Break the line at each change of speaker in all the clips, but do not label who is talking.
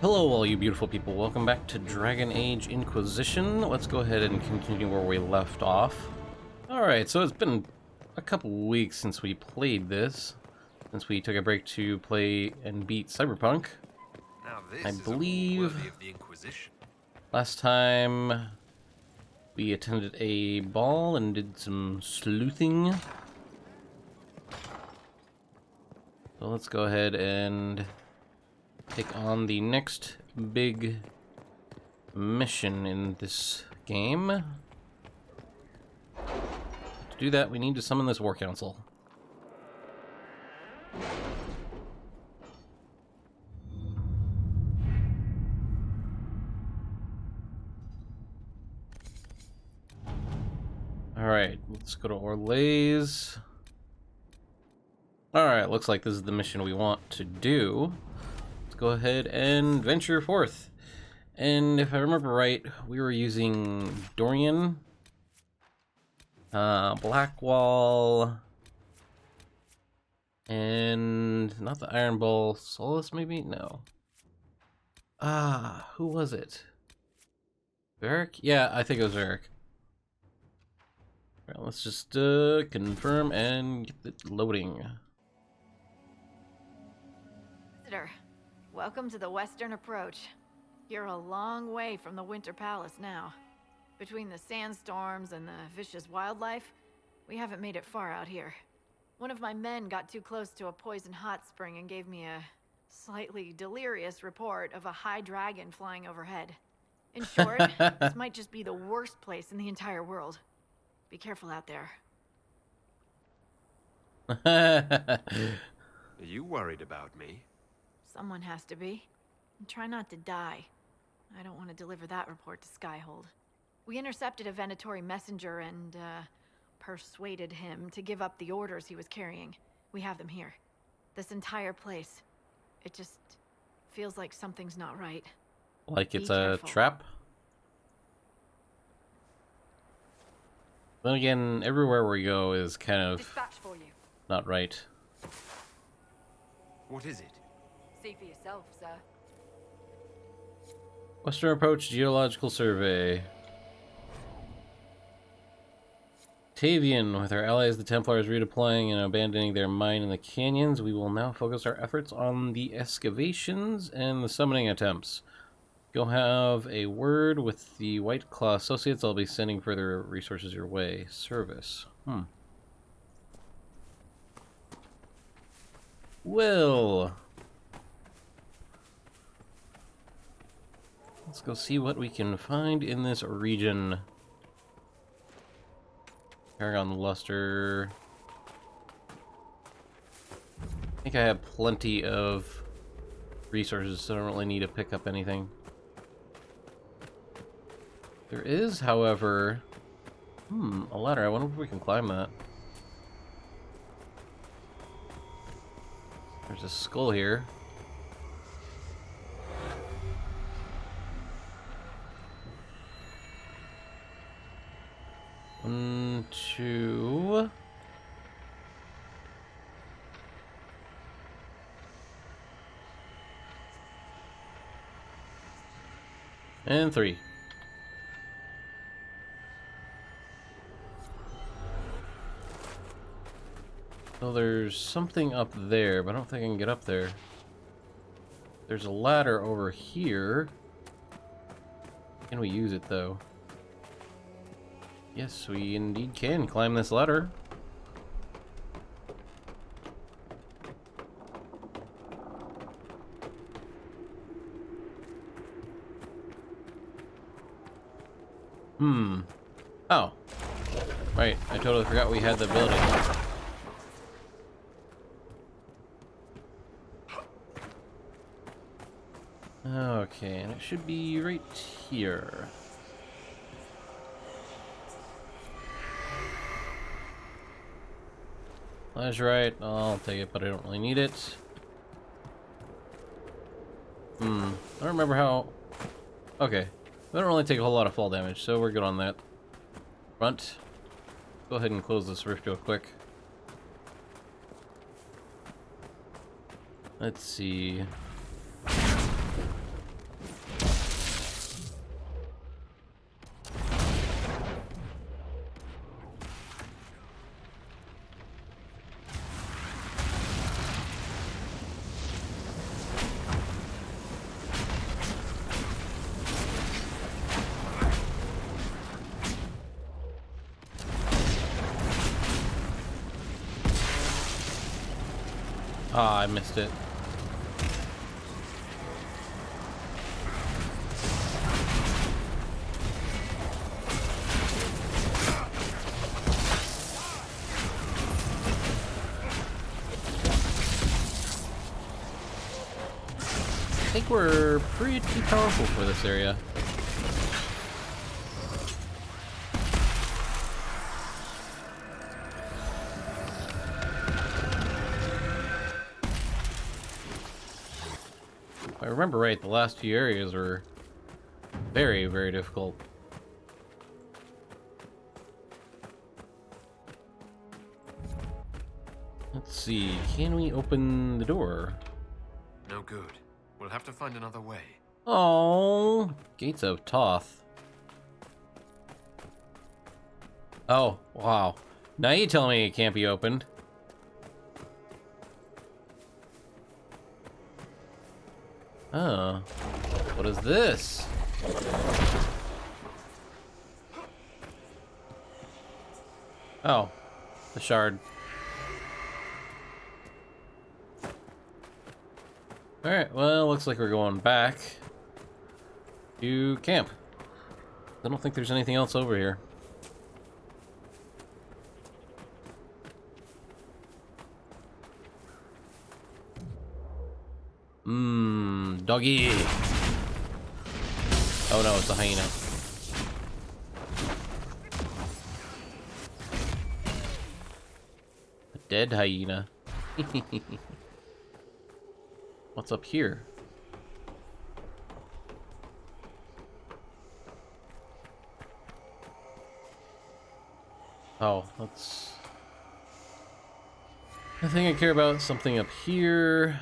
Hello all you beautiful people, welcome back to Dragon Age Inquisition. Let's go ahead and continue where we left off. Alright, so it's been a couple weeks since we played this, since we took a break to play and beat Cyberpunk.
Now this
I
is
believe
a war worthy of the Inquisition.
Last time we attended a ball and did some sleuthing. So let's go ahead and take on the next big mission in this game. To do that, we need to summon this war council. Alright, let's go to Orlays. Alright, looks like this is the mission we want to do. Go ahead and venture forth. And if I remember right, we were using Dorian, Blackwall, and not the Iron Ball, Solus maybe? No. Who was it? Varric? Yeah, I think it was Varric. Right, let's just confirm and get it loading.
Visitor. Welcome to the Western Approach. You're a long way from the Winter Palace now. Between the sandstorms and the vicious wildlife, we haven't made it far out here. One of my men got too close to a poison hot spring and gave me a slightly delirious report of a high dragon flying overhead. In short, this might just be the worst place in the entire world. Be careful out there.
Are you worried about me?
Someone has to be. And try not to die. I don't want to deliver that report to Skyhold. We intercepted a Venatori messenger and, persuaded him to give up the orders he was carrying. We have them here. This entire place. It just feels like something's not right.
Like it's
Be
a
careful.
trap? Then again, everywhere we go is kind of
Dispatch for you.
not right.
What is it?
See for yourself, sir.
Western Approach Geological Survey. Tavian, with our allies the Templars redeploying and abandoning their mine in the canyons, we will now focus our efforts on the excavations and the summoning attempts. Go have a word with the White Claw Associates. I'll be sending further resources your way. Service. Well, let's go see what we can find in this region. Paragon Luster. I think I have plenty of resources, so I don't really need to pick up anything. There is, however, a ladder. I wonder if we can climb that. There's a skull here. One, two. And three. So there's something up there, but I don't think I can get up there. There's a ladder over here. Can we use it, though? Yes, we indeed can climb this ladder. Oh. Right, I totally forgot we had the ability. Okay, and it should be right here. That's right, I'll take it, but I don't really need it. I don't remember how... Okay, we don't really take a whole lot of fall damage, so we're good on that. Front. Go ahead and close this rift real quick. Let's see. Ah, I missed it. I think we're pretty powerful for this area. If I remember right, the last few areas were very, very difficult. Let's see, can we open the door?
No good. We'll have to find another way.
Oh, Gates of Toth. Oh, wow. Now you tell me it can't be opened. Oh, what is this? Oh, the shard. Alright, well, looks like we're going back to camp. I don't think there's anything else over here. Doggy. Oh no, it's a hyena. A dead hyena. What's up here? Oh, that's... I think I care about something up here.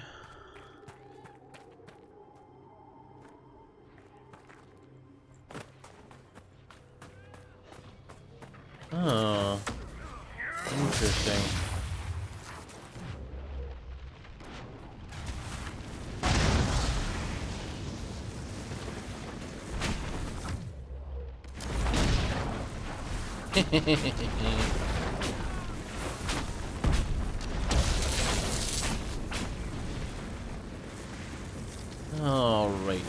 Oh, interesting. All right.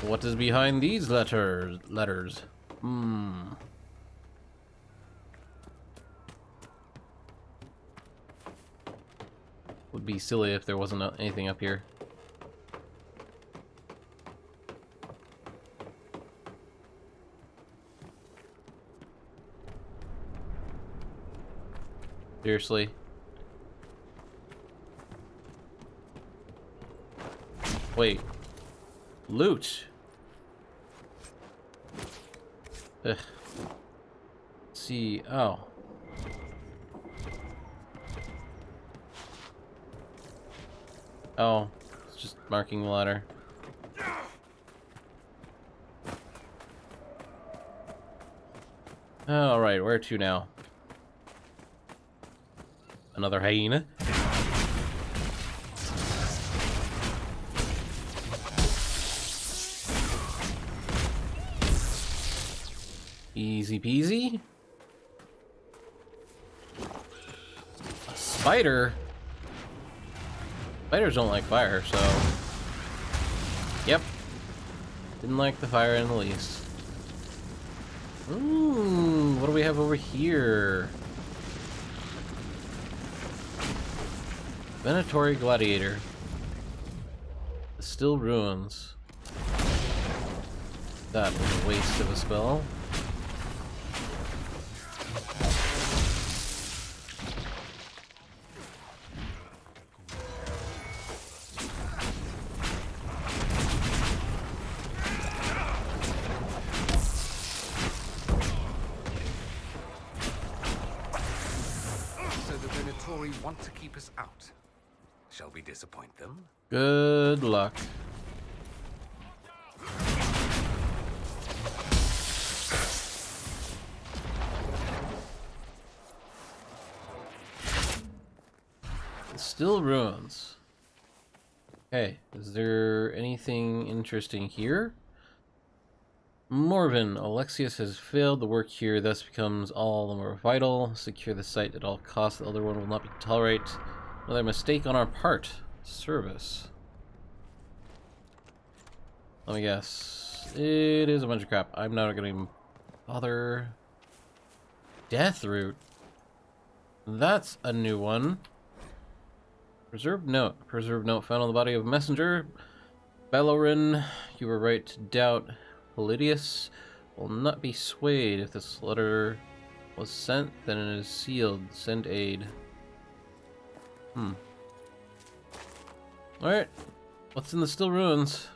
What is behind these letters? Would be silly if there wasn't anything up here. Seriously. Wait. Loot. Ugh. Let's see. Oh. Oh. It's just marking the ladder. Alright, where to now? Another hyena. Easy peasy. A spider? Spiders don't like fire, so... Yep. Didn't like the fire in the least. Ooh, what do we have over here? Venatory Gladiator. The Still Ruins. That was a waste of a spell.
So the Venatori want to keep us out. Shall we disappoint them?
Good luck. Still ruins. Okay, is there anything interesting here? Morven, Alexius has failed. The work here thus becomes all the more vital. Secure the site at all costs. The Elder One will not be tolerate another mistake on our part. Service. Let me guess. It is a bunch of crap. I'm not gonna even bother. Death root. That's a new one. Preserved note. Preserved note found on the body of messenger. Bellorin, you were right to doubt. Polydius will not be swayed. If this letter was sent, then it is sealed. Send aid. Alright. What's in the still ruins?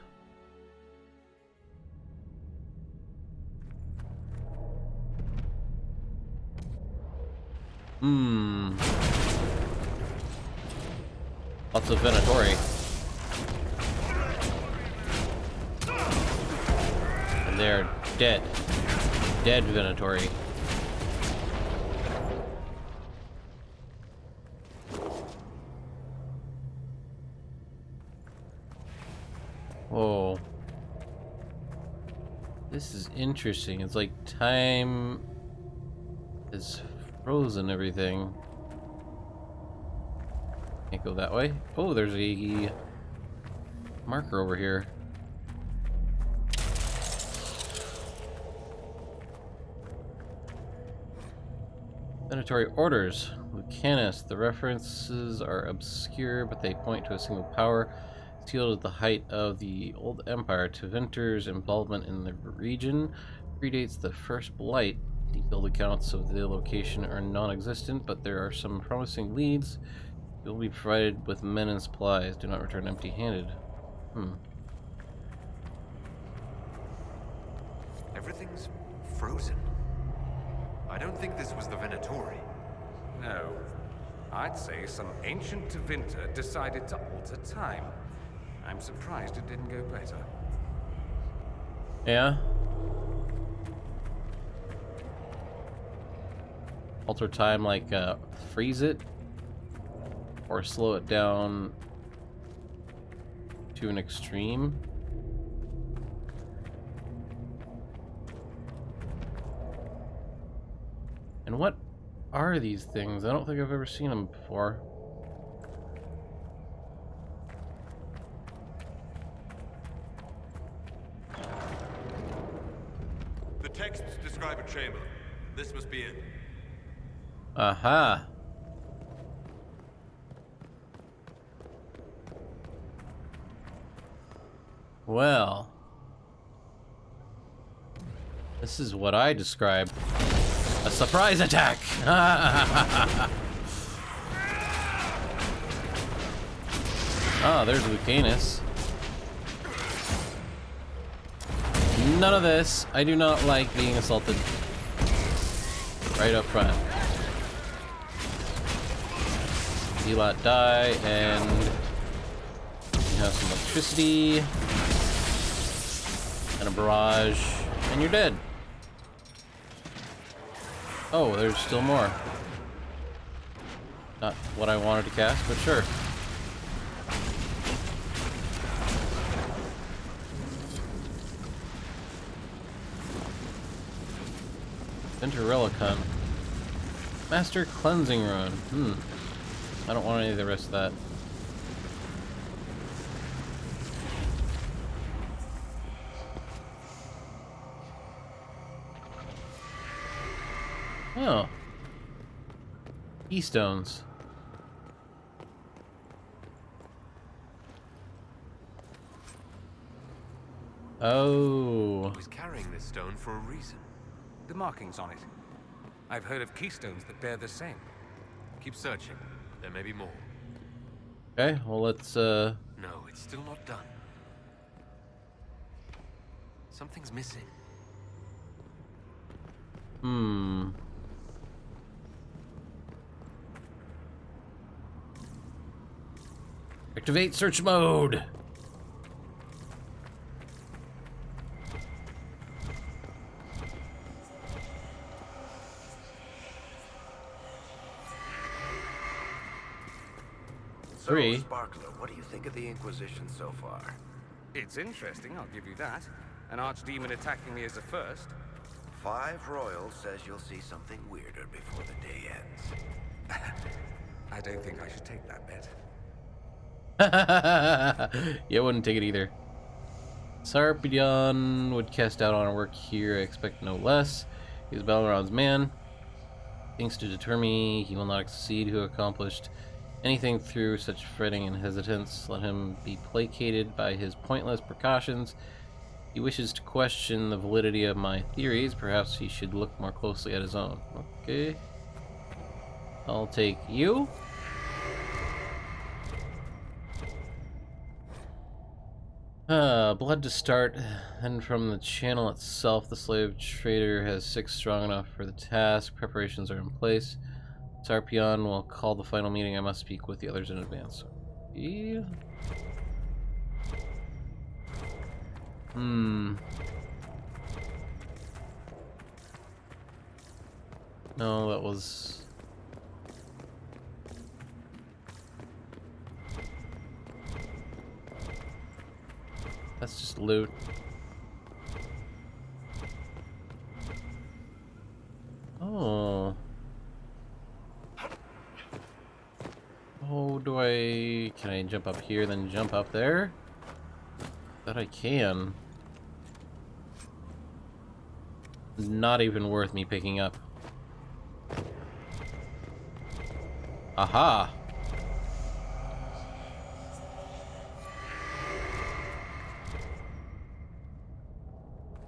Lots of Venatori. And they're dead. Dead Venatori. Whoa. This is interesting. It's like time is frozen everything. Can't go that way. Oh, there's a marker over here. Venatori orders. Lucanus. The references are obscure, but they point to a single power. Sealed at the height of the Old Empire. Tevinter's involvement in the region predates the First Blight. Detailed accounts of the location are non-existent, but there are some promising leads. You will be provided with men and supplies. Do not return empty-handed.
Everything's frozen. I don't think this was the Venatori.
No. I'd say some ancient Tevinter decided to alter time. I'm surprised it didn't go better.
Yeah? Alter time, like, freeze it? Or slow it down to an extreme? And what are these things? I don't think I've ever seen them before.
The texts describe a chamber. This must be it.
Aha. Well, this is what I describe. A surprise attack! Oh, there's Lucanus. None of this. I do not like being assaulted. Right up front. You lot die, and you have some electricity, and a barrage, and you're dead. Oh, there's still more. Not what I wanted to cast, but sure. Interrelicon. Master Cleansing Rune. I don't want any of the rest of that. Oh. Keystones. Oh.
He was carrying this stone for a reason.
The markings on it. I've heard of keystones that bear the same.
Keep searching. There may be more.
Okay, well let's
No, it's still not done. Something's missing.
Activate search mode. Three.
So, Sparkler, what do you think of the Inquisition so far?
It's interesting, I'll give you that. An archdemon attacking me as a first.
5 Royals says you'll see something weirder before the day ends.
I don't think I should take that bet.
Yeah, I wouldn't take it either. Sarpedon would cast doubt on our work here. I expect no less. He's Balron's man. Thinks to deter me, he will not exceed who accomplished anything through such fretting and hesitance. Let him be placated by his pointless precautions. He wishes to question the validity of my theories. Perhaps he should look more closely at his own. Okay. I'll take you. Blood to start, and from the channel itself, the slave trader has 6 strong enough for the task. Preparations are in place. Sarpion will call the final meeting. I must speak with the others in advance. Yeah. No, that was... That's just loot. Oh. Oh, do I... Can I jump up here, then jump up there? That I can. Not even worth me picking up. Aha!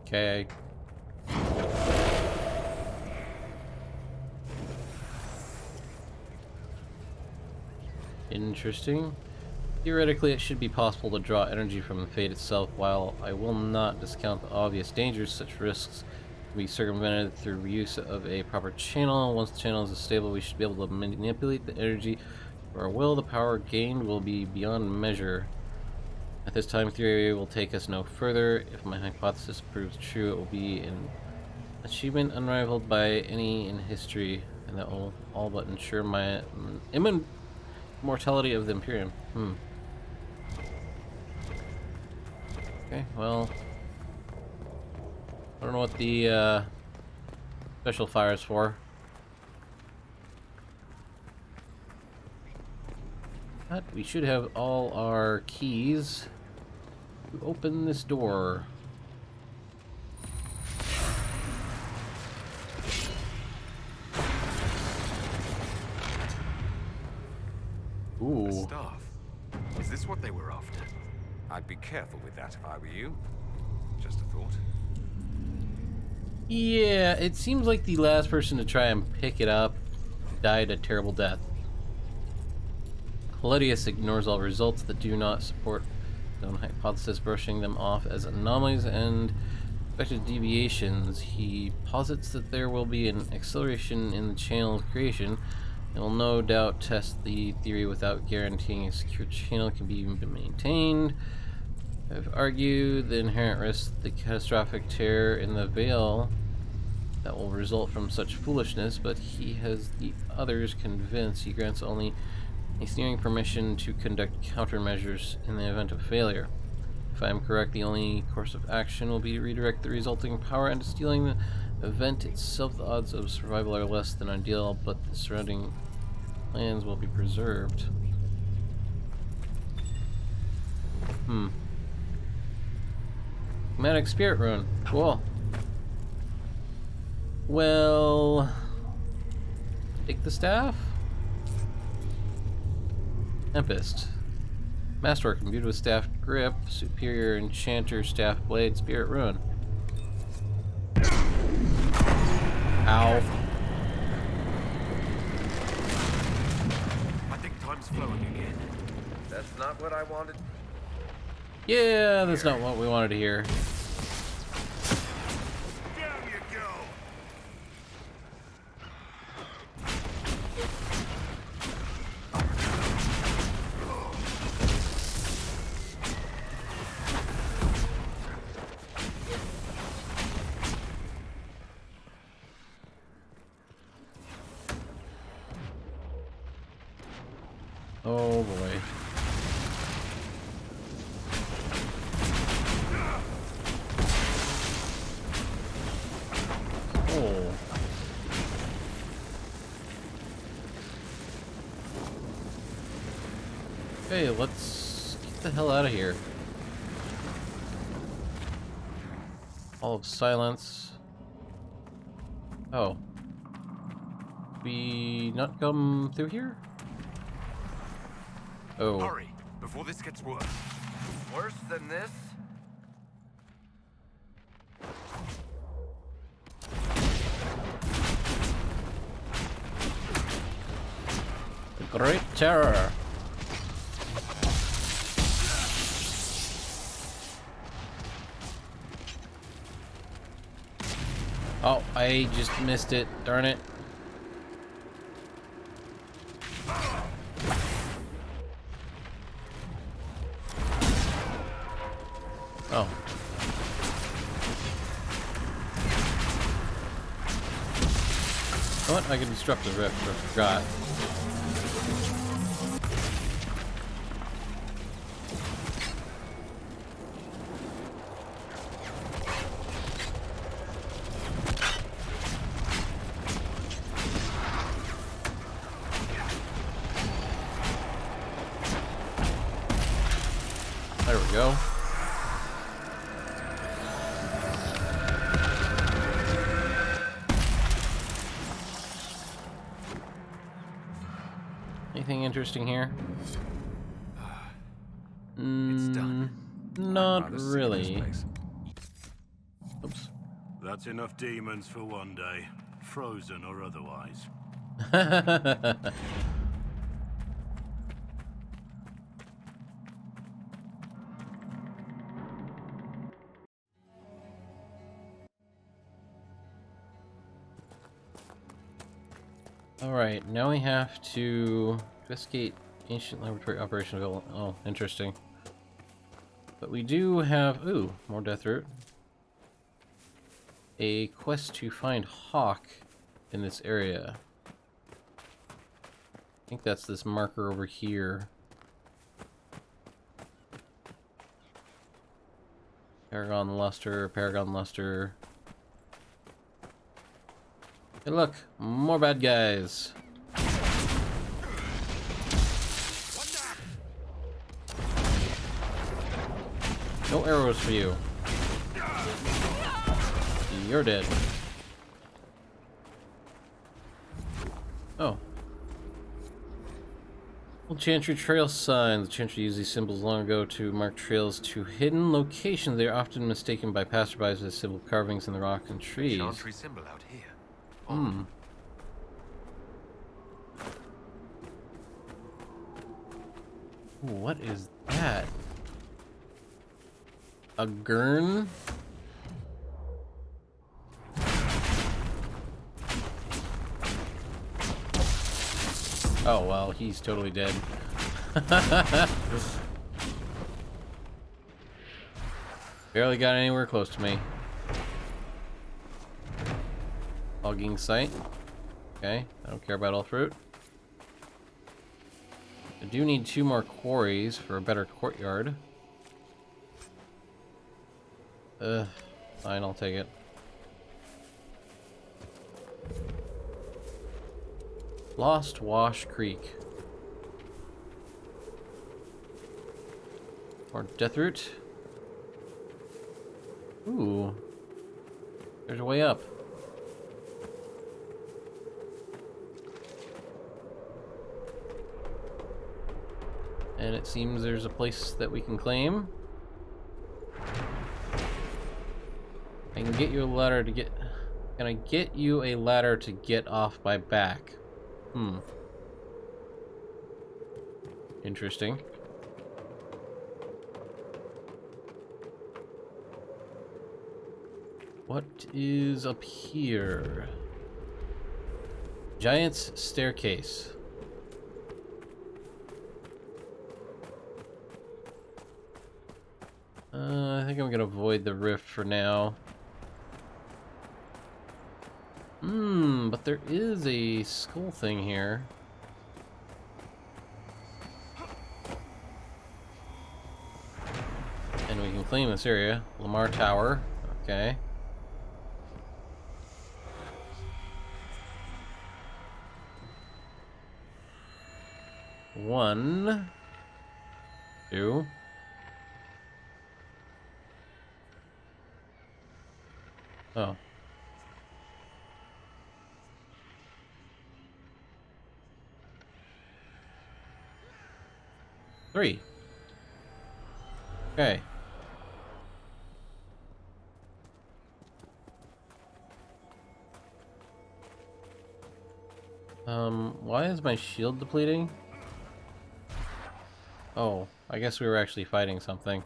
Okay. Interesting. Theoretically, it should be possible to draw energy from the Fate itself. While I will not discount the obvious dangers, such risks can be circumvented through use of a proper channel. Once the channel is stable, we should be able to manipulate the energy for our will. The power gained will be beyond measure. At this time, theory will take us no further. If my hypothesis proves true, it will be an achievement unrivaled by any in history, and that will all but ensure my immortality of the Imperium. Okay, well, I don't know what the special fire is for. But we should have all our keys to open this door. Ooh.
A staff. Is this what they were after?
I'd be careful with that if I were you. Just a thought.
Yeah, it seems like the last person to try and pick it up died a terrible death. Palladius ignores all results that do not support his own hypothesis, brushing them off as anomalies and expected deviations. He posits that there will be an acceleration in the channel creation and will no doubt test the theory without guaranteeing a secure channel can be maintained. I've argued the inherent risk, the catastrophic tear in the veil that will result from such foolishness, but he has the others convinced. He grants only a sneering permission to conduct countermeasures in the event of failure. If I am correct, the only course of action will be to redirect the resulting power into stealing the event itself. The odds of survival are less than ideal, but the surrounding lands will be preserved. Magic Spirit Rune. Cool. Well... Take the staff? Tempest. Masterwork imbued with staff grip, superior enchanter staff blade, spirit rune. Ow.
I think time's flowing again.
That's not what I wanted.
Yeah, that's not what we wanted to hear.
Down you go.
Oh boy. Okay, let's get the hell out of here. All of silence. Oh. We not come through here? Oh.
Hurry, before this gets worse.
Worse than this?
The Great Terror. Oh, I just missed it. Darn it. Oh. What? I can disrupt the rift. I forgot. There we go. Anything interesting here?
It's done.
Not
Rather sick of this
really.
place.
Oops.
That's enough demons for one day, frozen or otherwise.
Alright, now we have to investigate ancient laboratory operation. Oh, interesting. But we do have, ooh, more death root. A quest to find Hawk in this area. I think that's this marker over here. Paragon Luster, Paragon Luster. Hey look, more bad guys. No arrows for you. You're dead. Oh. Old Chantry trail signs. The Chantry used these symbols long ago to mark trails to hidden locations. They are often mistaken by passerbys as symbol carvings in the rock and trees.
Chantry symbol out here.
Hmm. Ooh, what is that? A gurn? Oh, well, he's totally dead. Barely got anywhere close to me. Logging site. Okay, I don't care about all fruit. I do need 2 more quarries for a better courtyard. Fine, I'll take it. Lost Wash Creek. More death root. Ooh. There's a way up. And it seems there's a place that we can claim. I can get you a ladder to get... Can I get you a ladder to get off my back? Hmm. Interesting. What is up here? Giant's Staircase. I think I'm gonna avoid the rift for now. But there is a skull thing here. And we can claim this area. Lamar Tower. Okay. One. 2. Oh. Three. Okay. Why is my shield depleting? Oh, I guess we were actually fighting something.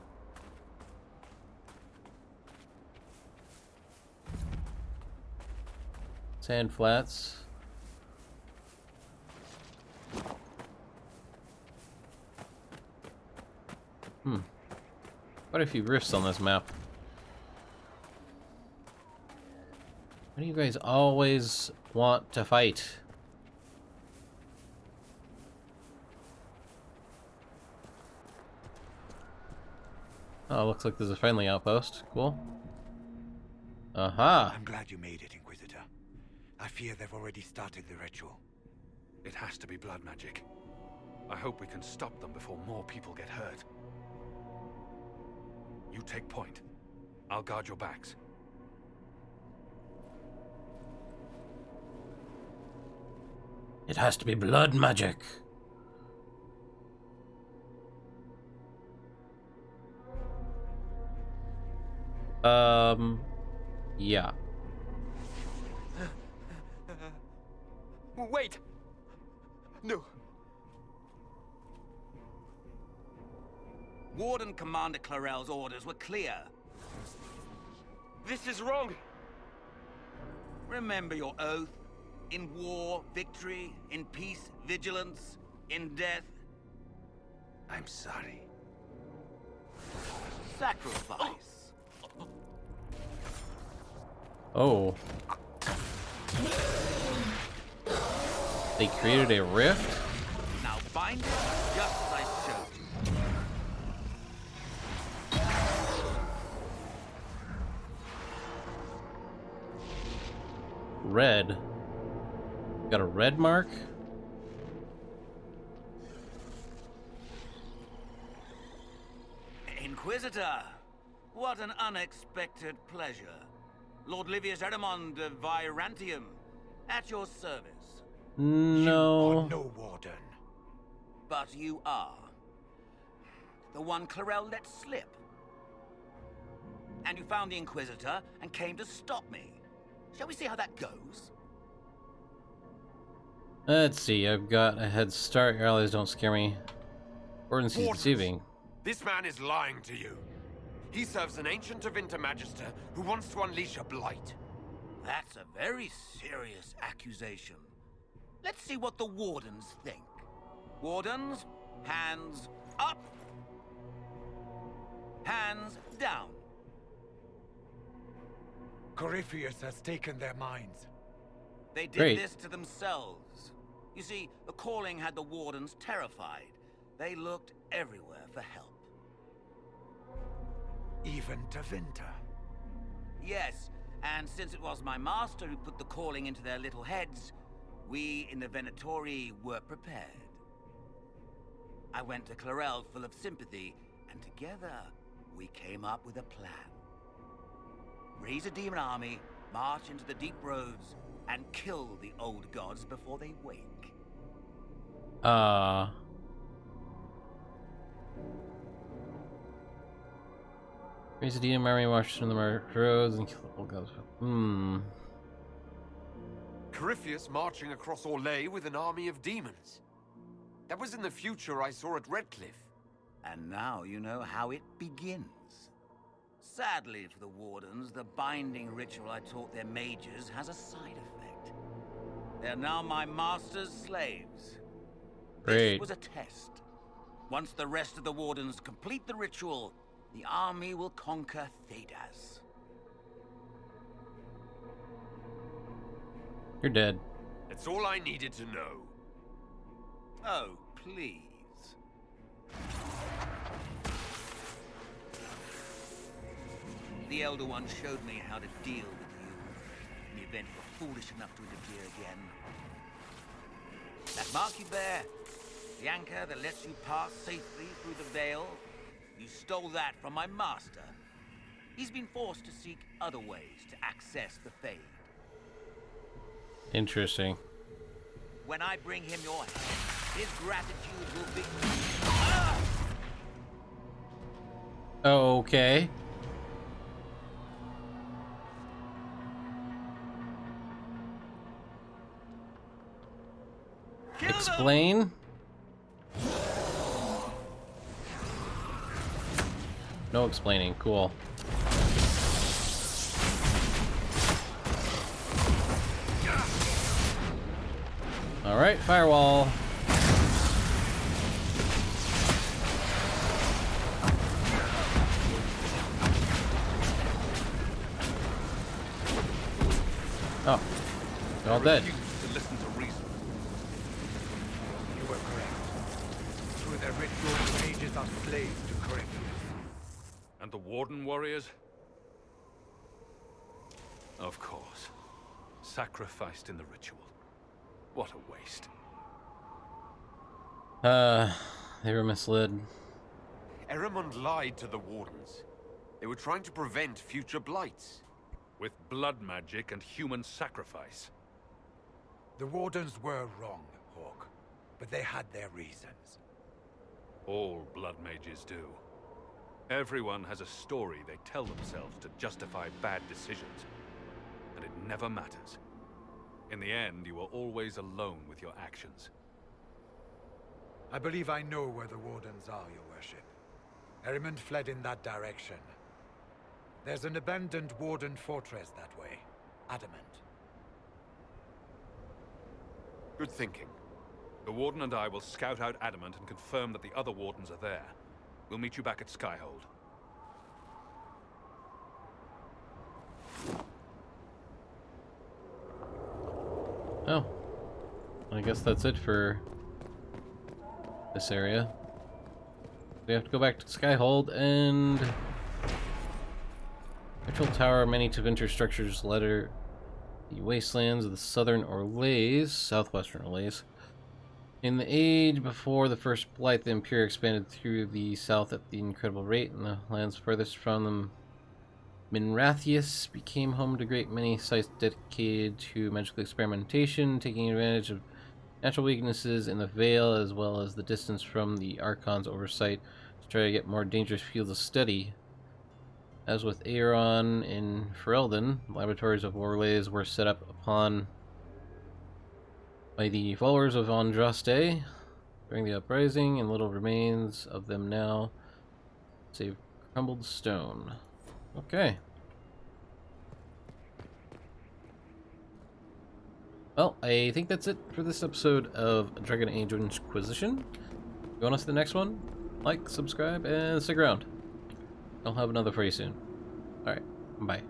Sand flats. Quite a few rifts on this map. Why do you guys always want to fight? Oh, looks like there's a friendly outpost. Cool. Aha!
I'm glad you made it, Inquisitor. I fear they've already started the ritual.
It has to be blood magic. I hope we can stop them before more people get hurt. You take point. I'll guard your backs.
It has to be blood magic. Yeah.
Wait! No.
Warden Commander Clarel's orders were clear.
This is wrong!
Remember your oath. In war, victory. In peace, vigilance. In death,
I'm sorry.
sacrifice.
Oh. They created a rift?
Now bind it just as I showed you.
Red. Got a red mark?
Inquisitor, what an unexpected pleasure. Lord Livius Eramond of Virantium, at your service.
No.
No warden.
But you are. The one Clarel let slip. And you found the Inquisitor and came to stop me. Shall we see how that goes?
Let's see, I've got a head start. Your allies don't scare me. Wardens, he's
Wardens.
deceiving.
This man is lying to you. He serves an ancient Tevinter Magister who wants to unleash a blight.
That's a very serious accusation. Let's see what the Wardens think. Wardens, hands up. Hands down.
Corypheus has taken their minds.
They did
Great.
this to themselves. You see, the calling had the Wardens terrified. They looked everywhere for help.
Even Tevinter.
Yes, and since it was my master who put the calling into their little heads, we in the Venatori were prepared. I went to Clarel full of sympathy, and together we came up with a plan. Raise a demon army, march into the deep roads, and kill the old gods before they wake.
Raise a DM army, march through the roads, and kill the old gods.
Corypheus marching across Orlais with an army of demons. That was in the future I saw at Redcliffe.
And now you know how it begins. Sadly for the Wardens, the binding ritual I taught their mages has a side effect. They're now my master's slaves.
Great.
This was a test. Once the rest of the Wardens complete the ritual, the army will conquer Thedas.
You're dead.
That's all I needed to know.
Oh, please. The Elder One showed me how to deal with you in the event you were foolish enough to interfere again. That mark you bear, The anchor that lets you pass safely through the veil. You stole that from my master. He's been forced to seek other ways to access the Fade.
Interesting.
When I bring him your head, his gratitude will be... Ah!
Okay.
Kill them!
Explain? No explaining. Cool. Alright, firewall. Oh, they're all dead.
To listen to reason.
You were correct. Through their ritual, the mages are slaves to Corypheua.
And the Warden warriors? Of course. Sacrificed in the ritual. What a waste.
They were misled.
Erimund lied to the Wardens. They were trying to prevent future blights.
With blood magic and human sacrifice.
The Wardens were wrong, Hawk. But they had their reasons.
All blood mages do. Everyone has a story they tell themselves to justify bad decisions. And it never matters. In the end, you are always alone with your actions.
I believe I know where the Wardens are, Your Worship. Erimund fled in that direction. There's an abandoned Warden fortress that way. Adamant.
Good thinking.
The Warden and I will scout out Adamant and confirm that the other Wardens are there. We'll meet you back at Skyhold.
Oh. I guess that's it for this area. We have to go back to Skyhold and... Control Tower, many Tevinter structures letter the wastelands of the southern Orlays, southwestern Orlays. In the age before the First Blight, the Empire expanded through the south at the incredible rate, and the lands furthest from them, Minrathius, became home to great many sites dedicated to magical experimentation, taking advantage of natural weaknesses in the Veil, as well as the distance from the Archon's oversight, to try to get more dangerous fields of study. As with Aeron in Ferelden, laboratories of Orlays were set up upon by the followers of Andraste during the uprising, and little remains of them now, save crumbled stone. Okay. Well, I think that's it for this episode of Dragon Age Inquisition. If you want to see the next one? Like, subscribe, and stick around. I'll have another for you soon. Alright, bye.